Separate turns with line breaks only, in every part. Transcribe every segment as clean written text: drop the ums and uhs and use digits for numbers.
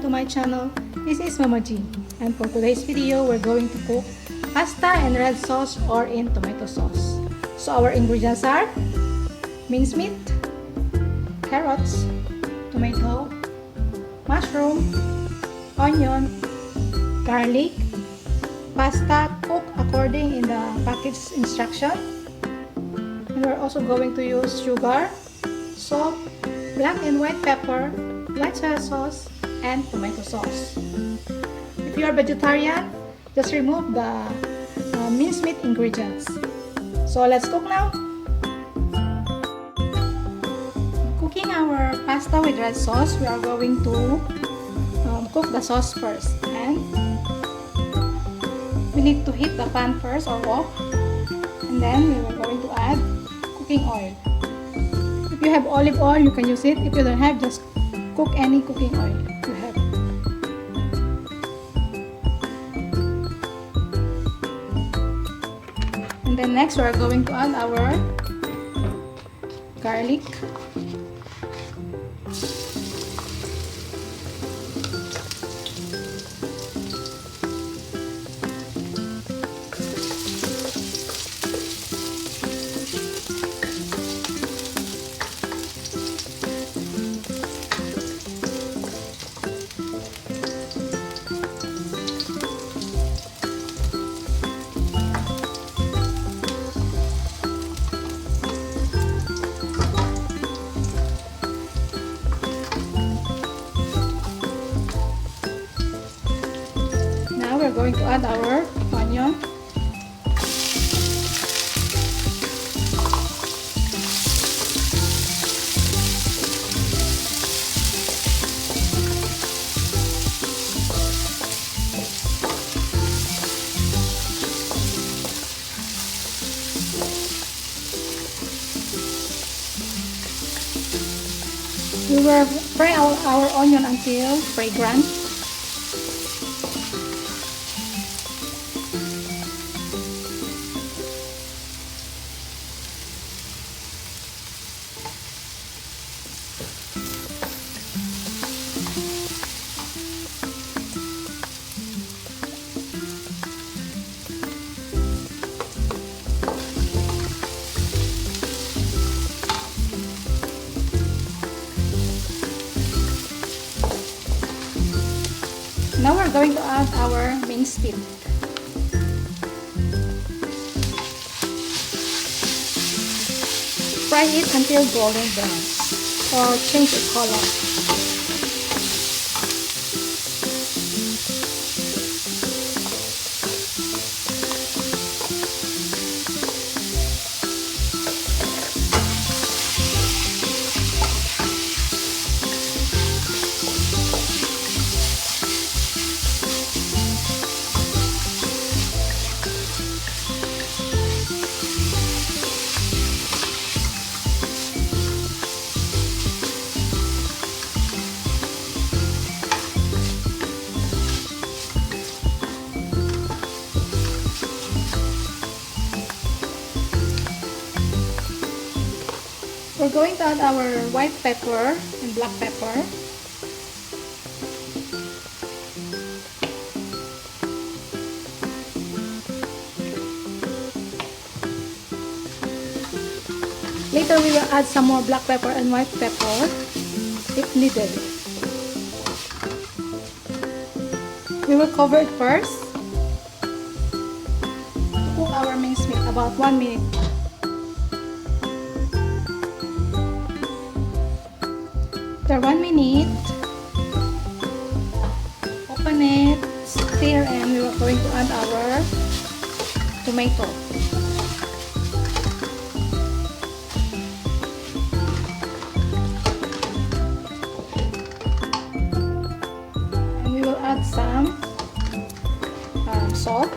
welcome to my channel. This is Mama G, and for today's video, we're going to cook pasta in red sauce or in tomato sauce. So our ingredients are mincemeat, carrots, tomato, mushroom, onion, garlic, pasta cooked according in the package instruction. And we're also going to use sugar, salt, black and white pepper, light soy sauce, and tomato sauce. If you are vegetarian, just remove the mincemeat ingredients. So let's cook now. Cooking our pasta with red sauce, we are going to cook the sauce first. And we need to heat the pan first or wok. And then we are going to add cooking oil. If you have olive oil, you can use it. If you don't have, just cook any cooking oil you have. And then next we are going to add our garlic. We're going to add our onion. We will fry our onion until fragrant. Now we're going to add our minced meat. Fry it until golden brown or change its color. We're going to add our white pepper and black pepper. Later we will add some more black pepper and white pepper if needed. We will cover it first. Cook our mincemeat about 1 minute. After 1 minute, open it, stir, and we are going to add our tomato. And we will add some salt.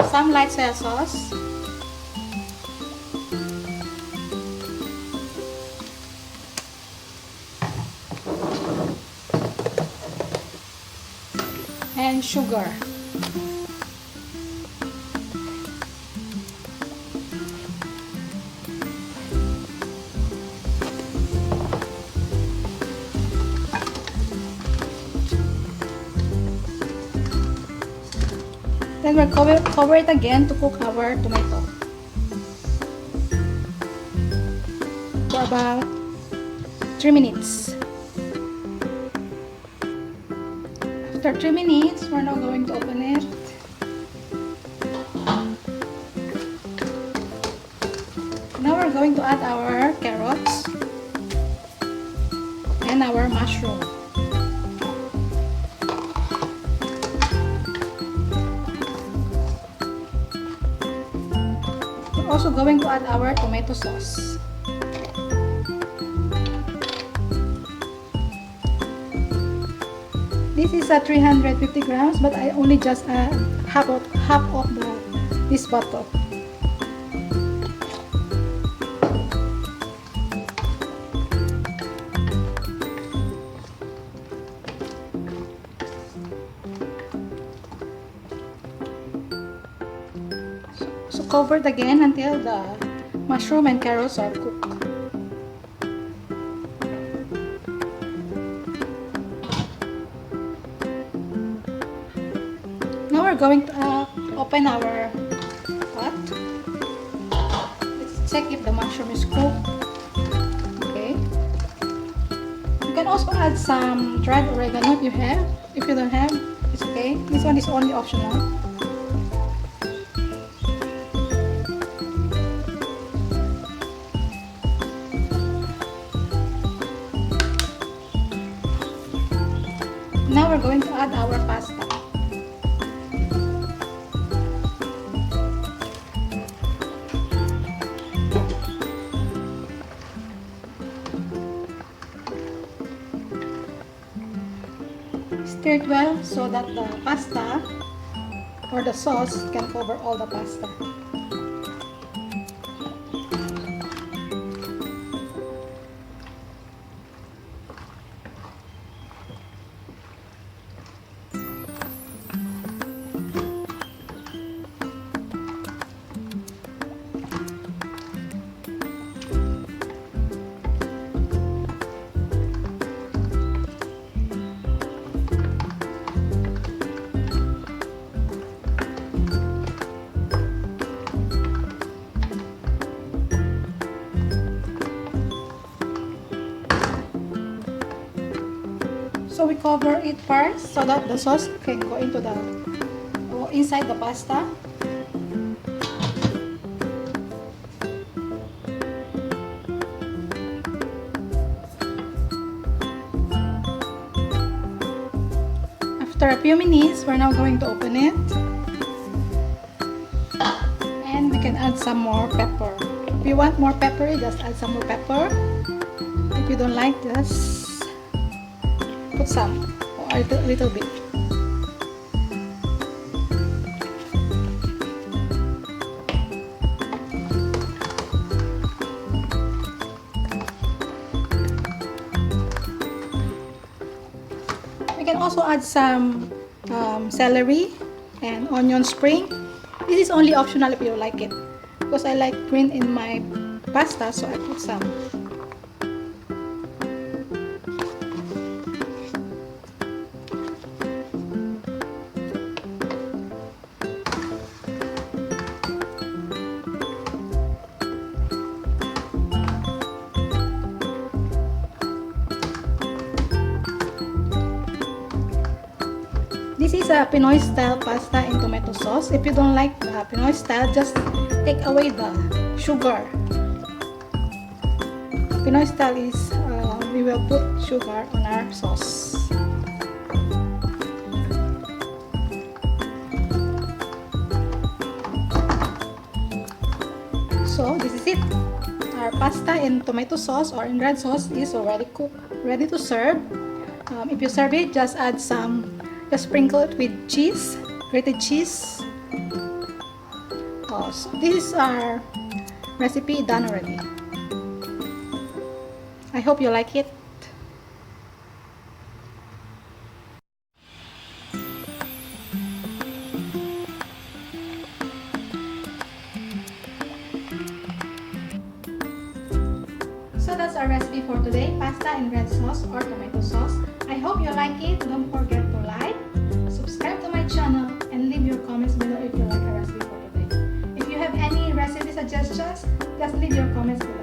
Some light soy sauce. And sugar. Then we'll cover it again to cook our tomato for about 3 minutes. After 3 minutes, we're now going to open it. Now we're going to add our carrots and our mushroom. We're also going to add our tomato sauce. This is a 350 grams, but I only just add half of this bottle. So cover it again until the mushroom and carrots are cooked. Now we're going to open our pot. Let's check if the mushroom is cooked. Okay. You can also add some dried oregano if you have. If you don't have, it's okay. This one is only optional. Now we're going to add our pasta. Stir it well so that the pasta or the sauce can cover all the pasta. So we cover it first so that the sauce can go into inside the pasta. After a few minutes, we're now going to open it. And we can add some more pepper. If you want more pepper, just add some more pepper. If you don't like, just put some or a little bit. We can also add some celery and onion spring. This is only optional if you like it, because I like green in my pasta, so I put some. This is a Pinoy style pasta in tomato sauce. If you don't like Pinoy style, just take away the sugar. Pinoy style is we will put sugar on our sauce. So this is it. Our pasta in tomato sauce or in red sauce is already cooked, ready to serve. If you serve it, just add some. Just sprinkle it with cheese, grated cheese. So this is our recipe done already. I hope you like it. So that's our recipe for today, pasta in red sauce or tomato sauce. I hope you like it. Don't forget to like, subscribe to my channel, and leave your comments below Just leave your comments below.